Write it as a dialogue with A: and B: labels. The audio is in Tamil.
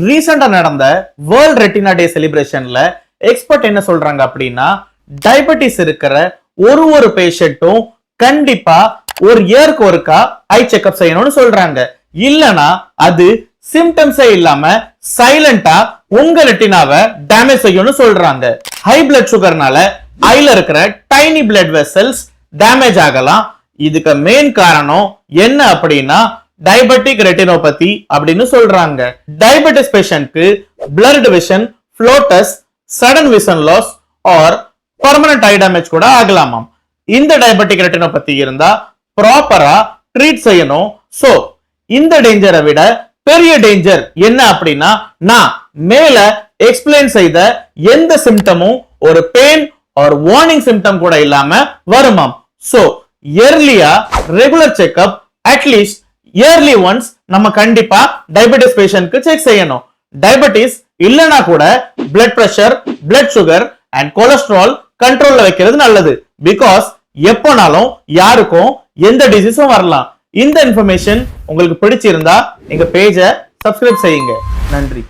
A: ரீசெண்டா நடந்த வேர்ல்ட் ரெட்டினா டே செலிப்ரேஷன்ல எக்ஸ்பர்ட் என்ன சொல்றாங்க அப்படின்னா, டயபெட்டிஸ் இருக்கிற ஒரு பேஷண்ட்டும் கண்டிப்பா ஒரு இயருக்கு ஒருக்கா ஐ செக்அப் செய்யணும்னு சொல்றாங்க. இல்லனா அது சிம்டம்ஸே இல்லாம சைலண்டா உங்க ரெட்டினாவை டேமேஜ் செய்யும்னு சொல்றாங்க. ஹை பிளட் சுகர்னால ஐல இருக்கிற டைனி பிளட் வெசல்ஸ் டேமேஜ் ஆகலாம். இதுக்கு மெயின் காரணம் என்ன அப்படின்னா டயபெட்டிக் ரெட்டினோபதி அப்படின்னு சொல்றாங்க. டயபெட்டிஸ் பேஷண்ட்க்கு blurred vision, floaters, sudden vision loss or permanent eye damage கூட ஆகலாமாம். இந்த டயபெட்டிக் ரெட்டினோபதி இருந்தா ப்ராப்பரா ட்ரீட் செய்யணும். சோ இந்த டேஞ்சரை விட பெரிய டேஞ்சர் என்ன அப்படின்னா, நான் மேல எக்ஸ்பிளைன் செய்த எந்த சிம்டமும் ஒரு பெயின் ஆர் வார்னிங் சிம்டம் கூட இல்லாம வருமாம். சோ இயர்லியா regular checkup, at least yearly once நம்ம கண்டிப்பா டயபெட்டிஸ் பேஷண்ட்க்கு செக் செய்யணும். டயபெட்டிஸ் இல்லனா கூட blood pressure, blood sugar and cholesterol கண்ட்ரோல்ல வைக்கிறது நல்லது. பிகாஸ் எப்போனாலும் யாருக்கும் எந்த டிசீஸும் வரலாம். இந்த இன்ஃபர்மேஷன் உங்களுக்கு பிடிச்சிருந்தா எங்க பேஜை சப்ஸ்கிரைப் செய்யுங்க. நன்றி.